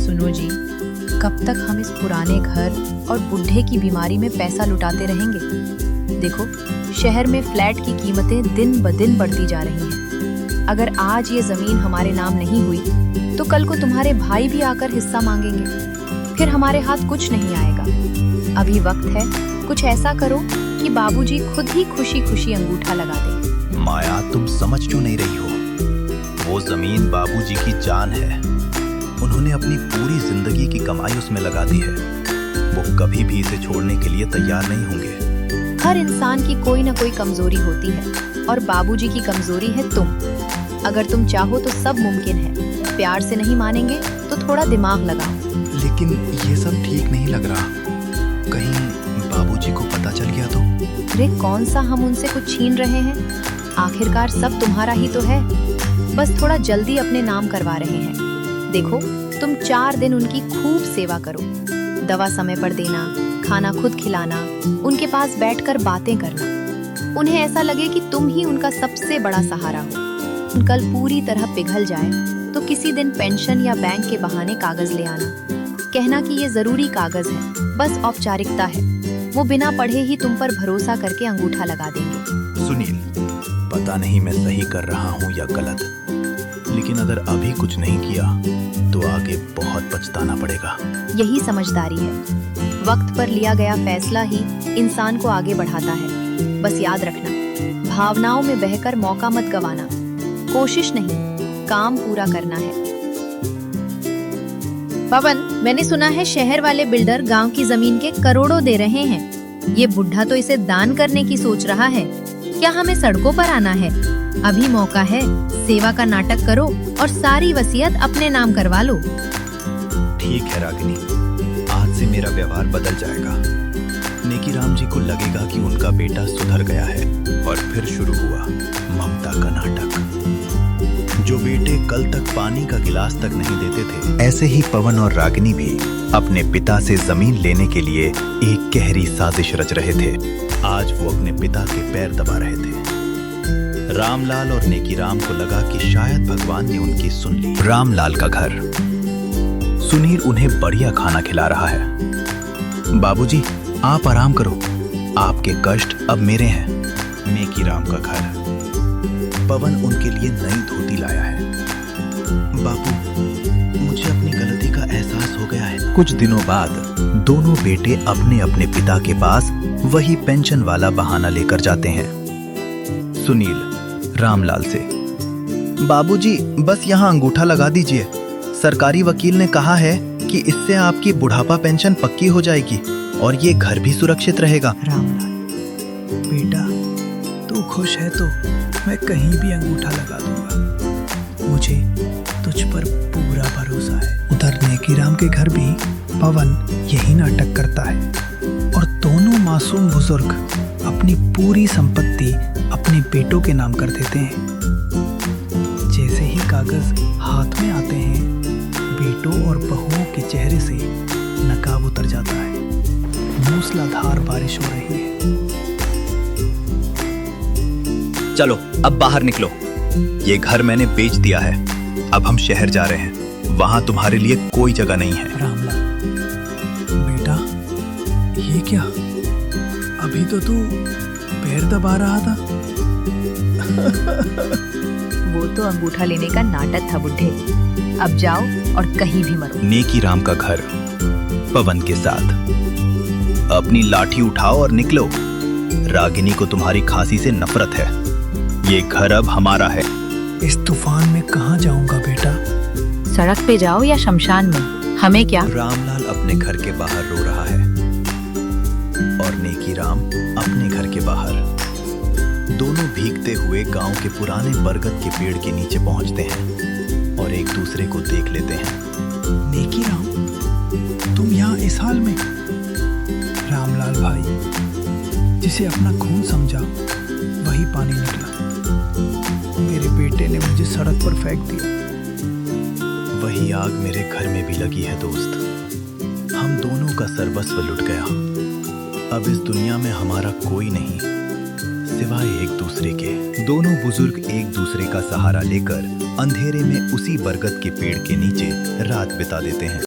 सुनो जी, कब तक हम इस पुराने घर और बुढ़े की बीमारी में पैसा लुटाते रहेंगे? देखो, शहर में फ्लैट की कीमतें दिन ब दिन बढ़ती जा रही हैं। अगर आज ये जमीन हमारे नाम नहीं हुई तो कल को तुम्हारे भाई भी आकर हिस्सा मांगेंगे, फिर हमारे हाथ कुछ नहीं आएगा। अभी वक्त है, कुछ ऐसा करो कि बाबूजी खुद ही खुशी खुशी अंगूठा लगा दें। माया, तुम समझ क्यों नहीं रही हो? वो जमीन बाबूजी की जान है। उन्होंने अपनी पूरी जिंदगी की कमाई उसमें लगा दी है। वो कभी भी इसे छोड़ने के लिए तैयार नहीं होंगे। हर इंसान की कोई ना कोई कमजोरी होती है और बाबूजी की कमजोरी है तुम। अगर तुम चाहो तो सब मुमकिन है। प्यार से नहीं मानेंगे तो थोड़ा दिमाग लगाओ। लेकिन ये सब ठीक नहीं लग रहा। कहीं बाबूजी को पता चल गया तो? अरे कौन सा हम उनसे कुछ छीन रहे हैं? आखिरकार सब तुम्हारा ही तो है। बस थोड़ा जल्दी अपने नाम करवा रहे हैं। देखो, तुम 4 दिन उनकी खूब सेवा करो। दवा समय पर देना, खाना खुद खिलाना, उनके पास बैठकर बातें करना। उन्हें ऐसा लगे कि तुम ही उनका सबसे बड़ा सहारा हो। कल पूरी तरह पिघल जाए तो किसी दिन पेंशन या बैंक के बहाने कागज ले आना। कहना कि ये जरूरी कागज है, बस औपचारिकता है। वो बिना पढ़े ही तुम पर भरोसा करके अंगूठा लगा देंगे। सुनील, पता नहीं मैं सही कर रहा हूँ या गलत, लेकिन अगर अभी कुछ नहीं किया तो आगे बहुत पछताना पड़ेगा। यही समझदारी है। वक्त पर लिया गया फैसला ही इंसान को आगे बढ़ाता है। बस याद रखना, भावनाओं में बहकर मौका मत गंवाना। कोशिश नहीं, काम पूरा करना है। पवन, मैंने सुना है शहर वाले बिल्डर गांव की जमीन के करोड़ों दे रहे हैं। ये बुढ़ा तो इसे दान करने की सोच रहा है। क्या हमें सड़कों पर आना है? अभी मौका है, सेवा का नाटक करो और सारी वसीयत अपने नाम करवा लो। ठीक है रागिनी, आज से मेरा व्यवहार बदल जाएगा। नेकीराम जी को लगेगा कि उनका बेटा सुधर गया है और फिर शुरू हुआ ममता का नाटक। जो बेटे कल तक पानी का गिलास तक नहीं देते थे, ऐसे ही पवन और रागिनी भी अपने पिता से जमीन लेने के लिए एक गहरी साजिश रच रहे थे। आज वो अपने पिता के पैर दबा रहे थे। रामलाल और नेकीराम को लगा कि शायद भगवान ने उनकी सुन ली। रामलाल का घर। सुनील उन्हें बढ़िया खाना खिला रहा है। बाबूजी, आप आराम करो, आपके कष्ट अब मेरे हैं। नेकीराम का घर। पवन उनके लिए नई धोती लाया है। बापू, मुझे अपनी गलती का एहसास हो गया है। कुछ दिनों बाद दोनों बेटे अपने अपने पिता के पास वही पेंशन वाला बहाना लेकर जाते हैं। सुनील रामलाल से, बाबूजी, बस यहाँ अंगूठा लगा दीजिए। सरकारी वकील ने कहा है कि इससे आपकी बुढ़ापा पेंशन पक्की हो जाएगी और ये घर भी सुरक्षित रहेगा। रामलाल, बेटा, तू खुश है तो मैं कहीं भी अंगूठा लगा दूंगा। मुझे तुझ पर पूरा भरोसा है। उधर नेकीराम के घर भी पवन यही नाटक करता है और दोनों मासूम बुजुर्ग अपनी पूरी संपत्ति अपने बेटों के नाम कर देते हैं। जैसे ही कागज हाथ में आते हैं, बेटों और बहुओं के चेहरे से नकाब उतर जाता है। मूसलाधार बारिश हो रही है। चलो अब बाहर निकलो। ये घर मैंने बेच दिया है। अब हम शहर जा रहे हैं। वहां तुम्हारे लिए कोई जगह नहीं है। रामलाल, बेटा, ये क्या? अभी तो तू पैर दबा रहा था। वो तो अंगूठा लेने का नाटक था बुढ़े। अब जाओ और कहीं भी मरो। नेकीराम का घर। पवन के साथ। अपनी लाठी उठाओ और निकलो। रागिनी को तुम्हारी खांसी से नफरत है। ये घर अब हमारा है। इस तूफान में कहाँ जाऊंगा बेटा? सड़क पे जाओ या शमशान में, हमें क्या। रामलाल अपने घर के बाहर रो रहा है और नेकीराम अपने घर के बाहर। दोनों भीगते हुए गांव के पुराने बरगद के पेड़ के नीचे पहुंचते हैं और एक दूसरे को देख लेते हैं। नेकीराम, तुम यहाँ इस हाल में? रामलाल भाई, जिसे अपना खून समझा वही पानी निकला। मेरे बेटे ने मुझे सड़क पर फेंक दिया। वही आग मेरे घर में भी लगी है दोस्त। हम दोनों का सर्वस्व लुट गया। अब इस दुनिया में हमारा कोई नहीं सिवाय एक दूसरे के। दोनों बुजुर्ग एक दूसरे का सहारा लेकर अंधेरे में उसी बरगद के पेड़ के नीचे रात बिता देते हैं।